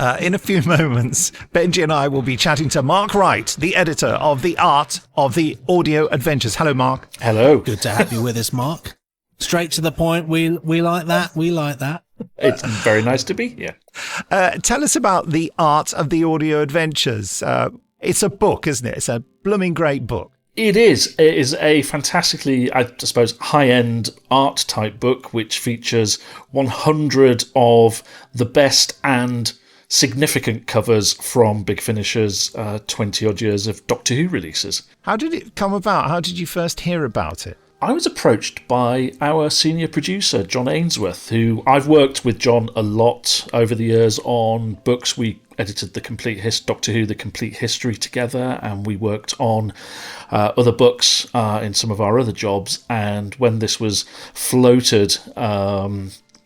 In a few moments, Benji and I will be chatting to Mark Wright, the editor of The Art of the Audio Adventures. Hello, Mark. Hello. Good to have you with us, Mark. Straight to the point. We like that. We like that. It's very nice to be here. Tell us about The Art of the Audio Adventures. It's a book, isn't it? It's a blooming great book. It is. It is a fantastically, I suppose, high-end art-type book, which features 100 of the best and significant covers from Big Finish's 20-odd years of Doctor Who releases. How did it come about? How did you first hear about it? I was approached by our senior producer, John Ainsworth, who I've worked with John a lot over the years on books. We edited Doctor Who, The Complete History together, and we worked on other books in some of our other jobs. And when this was floated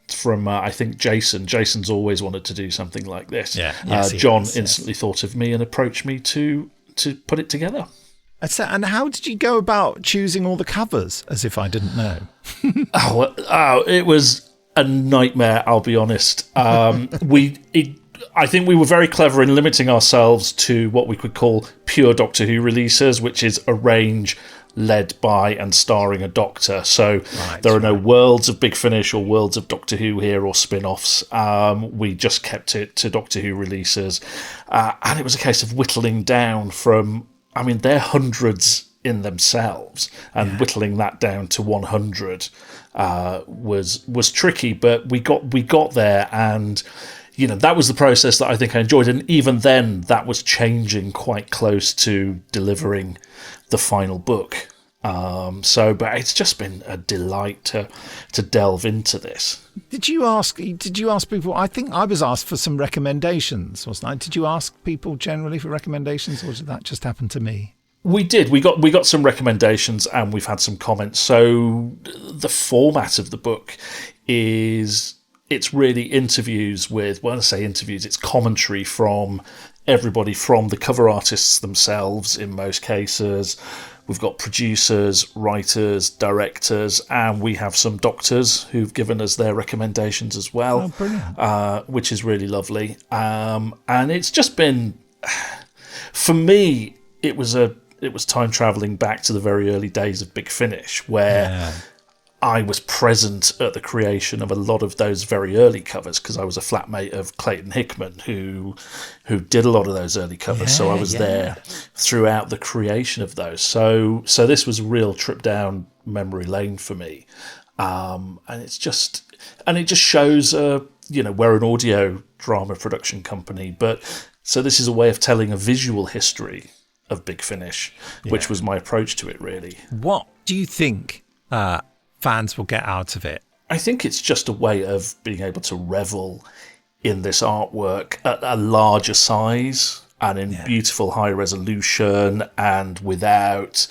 from, I think, Jason's always wanted to do something like this. John instantly thought of me and approached me to put it together. And how did you go about choosing all the covers, as if I didn't know? It was a nightmare, I'll be honest. I think we were very clever in limiting ourselves to what we could call pure Doctor Who releases, which is a range led by and starring a Doctor. So there are no worlds of Big Finish or worlds of Doctor Who here or spin-offs. We just kept it to Doctor Who releases. And it was a case of whittling down from... I mean, they're hundreds in themselves, and whittling that down to 100 was tricky. But we got there, and that was the process that I think I enjoyed. And even then, that was changing quite close to delivering the final book. But it's just been a delight to delve into this. Did you ask people? I think I was asked for some recommendations, wasn't I? Did you ask people generally for recommendations, or did that just happen to me? We did. We got some recommendations, and we've had some comments. So the format of the book is, it's really interviews with, when I say interviews, it's commentary from everybody, from the cover artists themselves in most cases. We've got producers, writers, directors, and we have some doctors who've given us their recommendations as well. Oh, brilliant. Which is really lovely. And it's just been, for me, it was time travelling back to the very early days of Big Finish, where I was present at the creation of a lot of those very early covers, because I was a flatmate of Clayton Hickman, who did a lot of those early covers. So I was there throughout the creation of those. So this was a real trip down memory lane for me. And it just shows, we're an audio drama production company, but so this is a way of telling a visual history of Big Finish, which was my approach to it, really. What do you think fans will get out of it? I think it's just a way of being able to revel in this artwork at a larger size and in beautiful high resolution, and without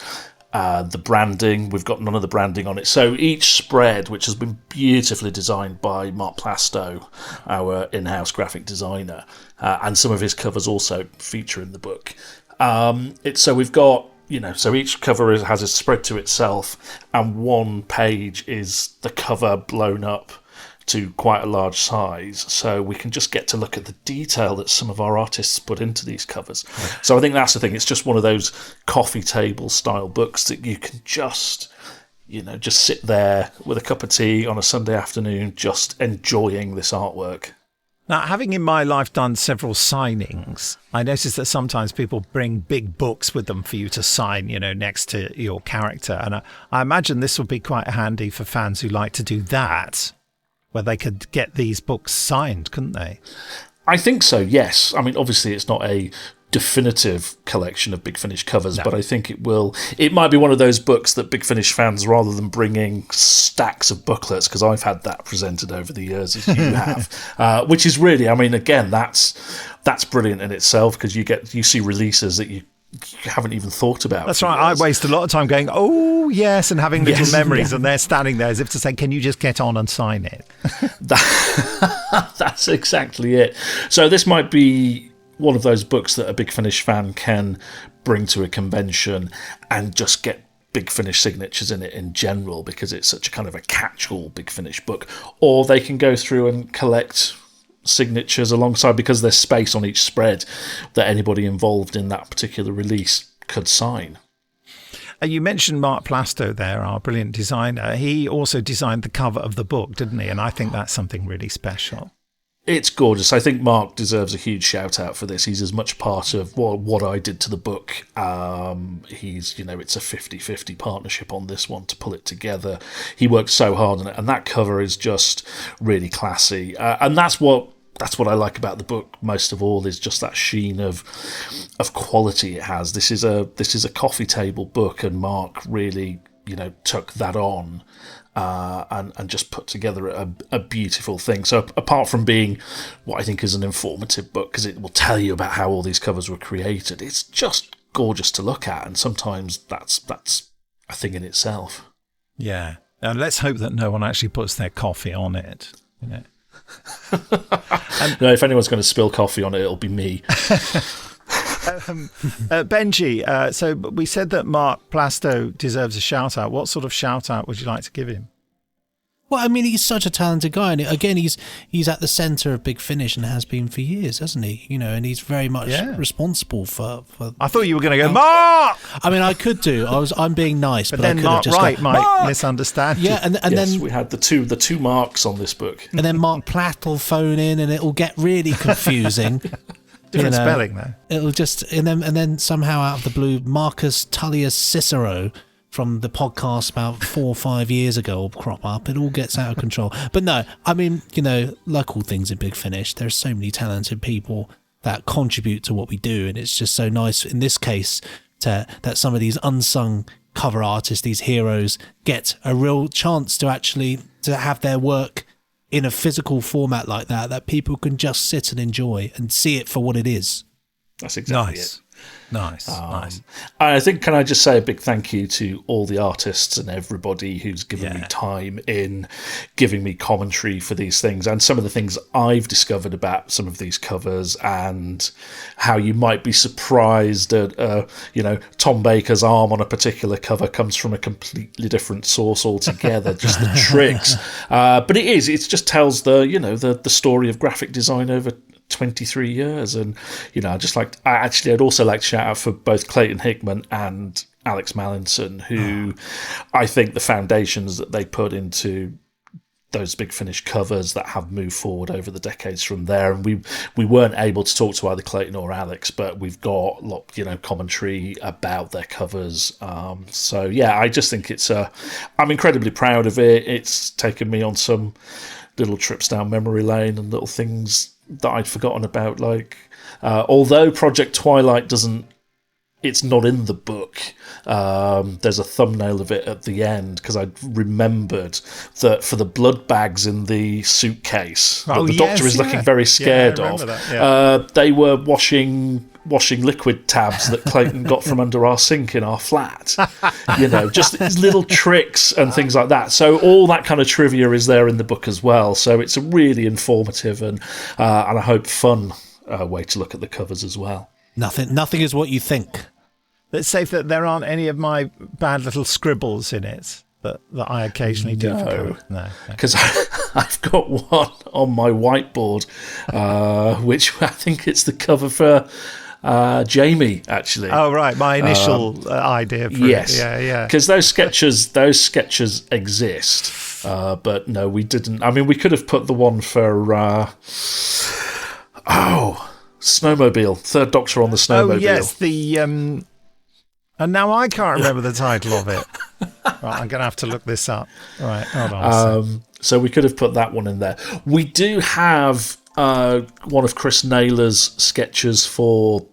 the branding. We've got none of the branding on it. So each spread, which has been beautifully designed by Mark Plastow, our in-house graphic designer, and some of his covers also feature in the book. So we've got, so each cover has a spread to itself, and one page is the cover blown up to quite a large size, so we can just get to look at the detail that some of our artists put into these covers. So I think that's the thing. It's just one of those coffee table style books that you can just sit there with a cup of tea on a Sunday afternoon, just enjoying this artwork. Now, having in my life done several signings, I noticed that sometimes people bring big books with them for you to sign, next to your character. And I imagine this would be quite handy for fans who like to do that, where they could get these books signed, couldn't they? I think so, yes. I mean, obviously it's not a definitive collection of Big Finish covers, but I think it might be one of those books that Big Finish fans, rather than bringing stacks of booklets, because I've had that presented over the years as you have, which is really, I mean, again, that's brilliant in itself, because you see releases that you haven't even thought about. That's right. I waste a lot of time going, oh yes, and having little memories, and they're standing there as if to say, can you just get on and sign it? That's exactly it. So this might be one of those books that a Big Finish fan can bring to a convention and just get Big Finish signatures in it in general, because it's such a kind of a catch-all Big Finish book. Or they can go through and collect signatures alongside, because there's space on each spread that anybody involved in that particular release could sign. You mentioned Mark Plasto there, our brilliant designer. He also designed the cover of the book, didn't he? And I think that's something really special. It's gorgeous. I think Mark deserves a huge shout out for this. He's as much part of what I did to the book. He's, it's a 50-50 partnership on this one to pull it together. He worked so hard on it, and that cover is just really classy. And that's what I like about the book most of all, is just that sheen of quality it has. This is a coffee table book, and Mark really, took that on. And just put together a beautiful thing. So apart from being what I think is an informative book, because it will tell you about how all these covers were created, it's just gorgeous to look at, and sometimes that's a thing in itself. Yeah, and let's hope that no one actually puts their coffee on it. No, if anyone's going to spill coffee on it, it'll be me. Benji, so we said that Mark Plasto deserves a shout out. What sort of shout out would you like to give him? Well, I mean, he's such a talented guy, and again, he's at the centre of Big Finish and has been for years, hasn't he? And he's very much responsible for. I thought you were going to go, Mark. I mean, I could do. I'm being nice, but then I could Mark have just Wright might Mark! misunderstand. Yeah, and yes, then we had the two Marks on this book, and then Mark Platt will phone in, and it'll get really confusing. Different spelling though. It'll just and then somehow out of the blue, Marcus Tullius Cicero from the podcast about 4 or 5 years ago will crop up. It all gets out of control. But no, I mean, like all things in Big Finish, there's so many talented people that contribute to what we do, and it's just so nice in this case that some of these unsung cover artists, these heroes, get a real chance to actually to have their work in a physical format like that people can just sit and enjoy and see it for what it is. That's exactly it. Nice. Nice. I think, can I just say a big thank you to all the artists and everybody who's given me time in giving me commentary for these things, and some of the things I've discovered about some of these covers, and how you might be surprised at, Tom Baker's arm on a particular cover comes from a completely different source altogether. Just the tricks. But it just tells the story of graphic design over 23 years, and I'd also like to shout out for both Clayton Hickman and Alex Mallinson, who I think the foundations that they put into those Big Finish covers that have moved forward over the decades from there. And we weren't able to talk to either Clayton or Alex, but we've got commentary about their covers. I just think I'm incredibly proud of it. It's taken me on some little trips down memory lane and little things that I'd forgotten about, although Project Twilight it's not in the book. There's a thumbnail of it at the end, because I remembered that for the blood bags in the suitcase that the doctor is looking very scared of, they were washing liquid tabs that Clayton got from under our sink in our flat. Just these little tricks and things like that. So all that kind of trivia is there in the book as well. So it's a really informative and I hope fun way to look at the covers as well. Nothing is what you think. Let's say that there aren't any of my bad little scribbles in it that I occasionally do. No, because I've got one on my whiteboard, which I think it's the cover for Jamie, actually. Oh, right, my initial idea for yes. it. Yeah. Because those sketches exist, but no, we didn't. I mean, we could have put the one for Snowmobile, Third Doctor on the Snowmobile. Oh, yes, the and now I can't remember the title of it. Right, I'm going to have to look this up. All right, hold on. So we could have put that one in there. We do have one of Chris Naylor's sketches for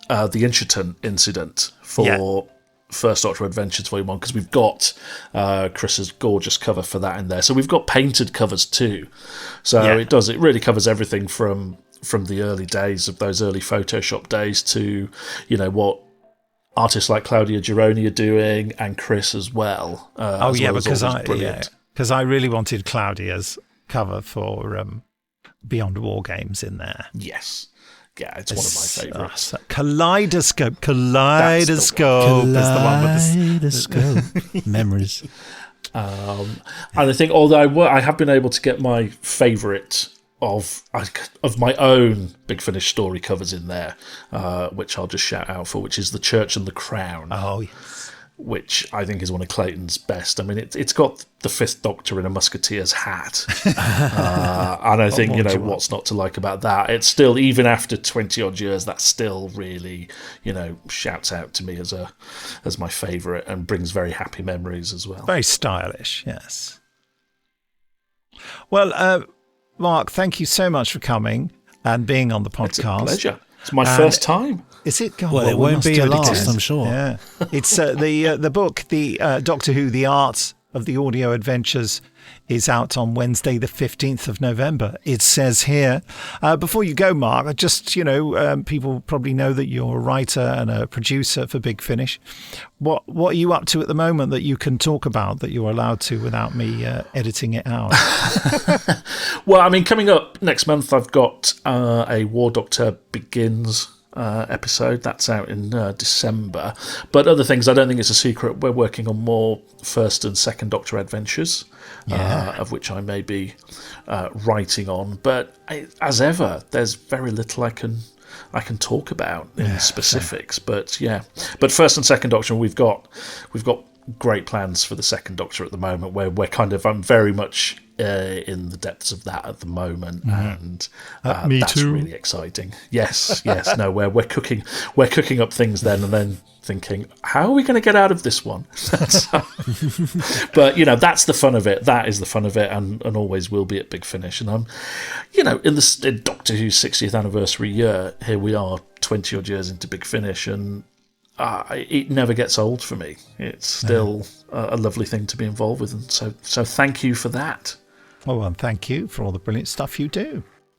the Inchiton incident for First Doctor Adventures Volume 1, because we've got Chris's gorgeous cover for that in there. So we've got painted covers too. So it really covers everything from the early days of those early Photoshop days to, what artists like Claudia Gironi are doing, and Chris as well. Because I really wanted Claudia's cover for Beyond War Games in there. Yes. Yeah, it's one of my favourites. Kaleidoscope is the one with the memories. And I think, although I have been able to get my favourite of my own Big Finish story covers in there, which I'll just shout out for, which is The Church and the Crown. Oh, yes. Which I think is one of Clayton's best. I mean, it's got the Fifth Doctor in a musketeer's hat, and I think what's not to like about that. It's still, even after 20-odd years, that still really shouts out to me as my favourite and brings very happy memories as well. Very stylish, yes. Well, Mark, thank you so much for coming and being on the podcast. It's a pleasure. It's my first time. Is it? God, well, it won't be your last, again. I'm sure. Yeah, it's the book, the Doctor Who: The Art of the Audio Adventures, is out on Wednesday, the 15th of November. It says here. Before you go, Mark, just people probably know that you're a writer and a producer for Big Finish. What are you up to at the moment that you can talk about, that you're allowed to without me editing it out? Well, I mean, coming up next month, I've got a War Doctor Begins episode that's out in December. But other things, I don't think it's a secret. We're working on more First and Second Doctor adventures, of which I may be writing on. But as ever, there's very little I can talk about in specifics. Same. But First and Second Doctor, we've got great plans for the Second Doctor at the moment, where I'm very much in the depths of that at the moment, and that's too. really exciting. Yes. No, we're cooking up things then, and then thinking, how are we going to get out of this one? But that's the fun of it. That is the fun of it, and always will be at Big Finish. And I'm, in Doctor Who's 60th anniversary year, here we are, 20 odd years into Big Finish, and it never gets old for me. It's still a lovely thing to be involved with, and so thank you for that. Oh, and thank you for all the brilliant stuff you do.